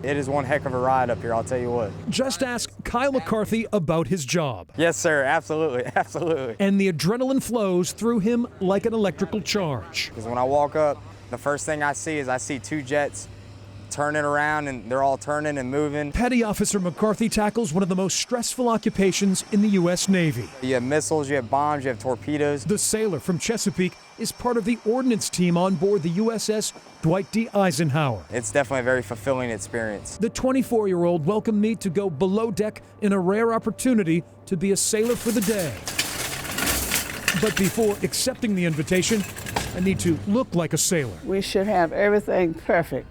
It is one heck of a ride up here, I'll tell you what. Just ask Kyle McCarthy about his job. Yes, sir, absolutely, absolutely. And the adrenaline flows through him like an electrical charge. Because when I walk up, the first thing I see 2 jets turning around, and they're all turning and moving. Petty Officer McCarthy tackles one of the most stressful occupations in the U.S. Navy. You have missiles, you have bombs, you have torpedoes. The sailor from Chesapeake is part of the ordnance team on board the USS Dwight D. Eisenhower. It's definitely a very fulfilling experience. The 24-year-old welcomed me to go below deck in a rare opportunity to be a sailor for the day. But before accepting the invitation, I need to look like a sailor. We should have everything perfect.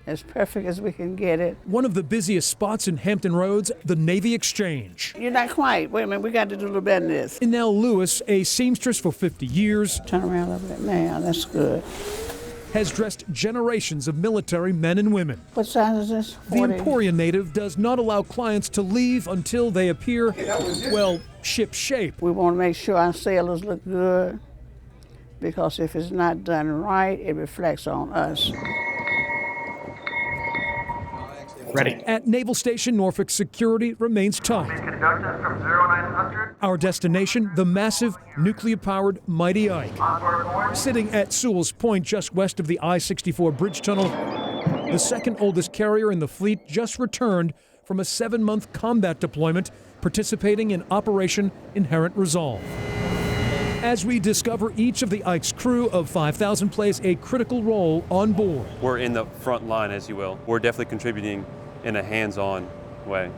As perfect as we can get it. One of the busiest spots in Hampton Roads, the Navy Exchange. You're not quite. Wait a minute, we got to do a little better than this. Inell Lewis, a seamstress for 50 years, Turn around a little bit now, that's good. has dressed generations of military men and women. What size is this? 40? The Emporia native does not allow clients to leave until they appear, well, ship-shape. We want to make sure our sailors look good, because if it's not done right, it reflects on us. Ready. At Naval Station Norfolk, security remains tight. From 0900. Our destination, the massive nuclear-powered Mighty Ike. Sitting at Sewell's Point, just west of the I-64 bridge tunnel, the second oldest carrier in the fleet just returned from a 7-month combat deployment participating in Operation Inherent Resolve. As we discover, each of the Ike's crew of 5,000 plays a critical role on board. We're in the front line, as you will. We're definitely contributing in a hands-on way.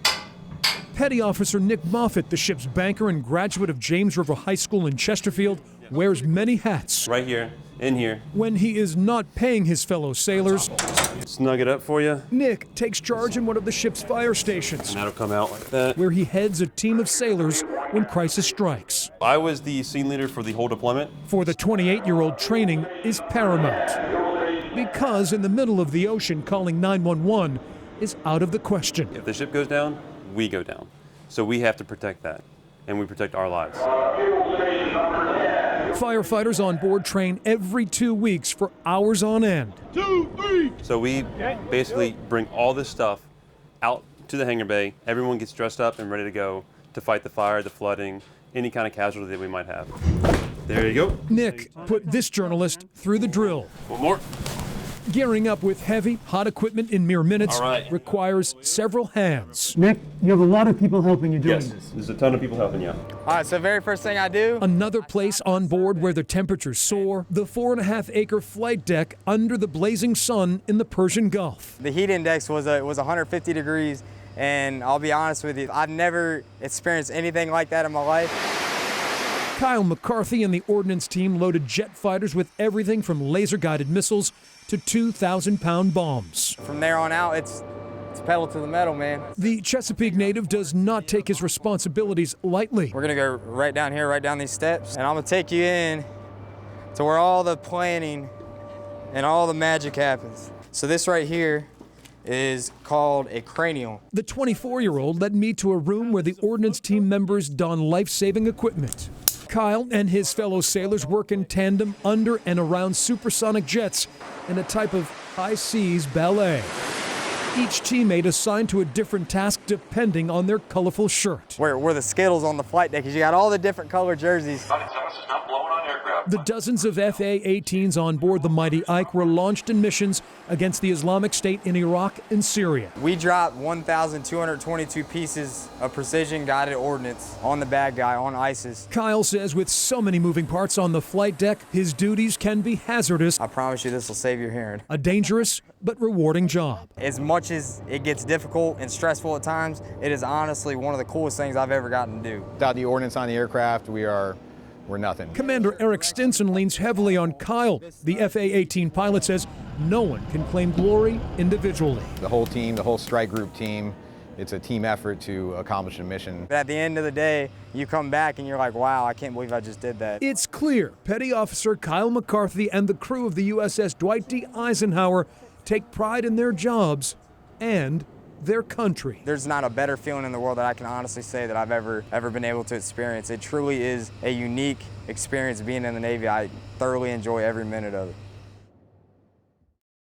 Petty Officer Nick Moffitt, the ship's banker and graduate of James River High School in Chesterfield, wears many hats. Right here, in here. When he is not paying his fellow sailors, Snug it up for you. Nick takes charge in one of the ship's fire stations, And that'll come out like that. where he heads a team of sailors when crisis strikes. I was the scene leader for the whole deployment. For the 28-year-old, training is paramount. Because in the middle of the ocean, calling 911 is out of the question. If the ship goes down, we go down. So we have to protect that, and we protect our lives. Firefighters on board train every 2 weeks for hours on end. So we basically bring all this stuff out to the hangar bay. Everyone gets dressed up and ready to go to fight the fire, the flooding, any kind of casualty that we might have. There you go. Nick put this journalist through the drill. One more. Gearing up with heavy, hot equipment in mere minutes All right. requires several hands. Nick, you have a lot of people helping you doing Yes, this. there's a ton of people helping you. All right, so very first thing I do, Another place on board where the temperatures soar, the 4.5-acre flight deck under the blazing sun in the Persian Gulf. the heat index was 150 degrees, and I'll be honest with you, I've never experienced anything like that in my life. Kyle McCarthy and the ordnance team loaded jet fighters with everything from laser-guided missiles to 2,000-pound bombs. From there on out, it's pedal to the metal, man. The Chesapeake native does not take his responsibilities lightly. We're gonna go right down here, right down these steps, and I'm gonna take you in to where all the planning and all the magic happens. So this right here is called a cranial. The 24-year-old led me to a room where the ordnance team members don life-saving equipment. Kyle and his fellow sailors work in tandem under and around supersonic jets in a type of high seas ballet. Each teammate assigned to a different task depending on their colorful shirt. We're the Skittles on the flight deck, because you got all the different colored jerseys. The dozens of FA-18s on board the Mighty Ike were launched in missions against the Islamic State in Iraq and Syria. We dropped 1,222 pieces of precision-guided ordnance on the bad guy, on ISIS. Kyle says with so many moving parts on the flight deck, his duties can be hazardous, I promise you this will save your hearing. a dangerous but rewarding job. As much as it gets difficult and stressful at times, it is honestly one of the coolest things I've ever gotten to do. Without the ordnance on the aircraft, we're nothing. Commander Eric Stinson leans heavily on Kyle. The FA-18 pilot says no one can claim glory individually. The whole team, the whole strike group team, it's a team effort to accomplish a mission. But at the end of the day, you come back and you're like, wow, I can't believe I just did that. It's clear Petty Officer Kyle McCarthy and the crew of the USS Dwight D. Eisenhower take pride in their jobs and their country. There's not a better feeling in the world that I can honestly say that I've ever been able to experience. It truly is a unique experience being in the Navy. I thoroughly enjoy every minute of it.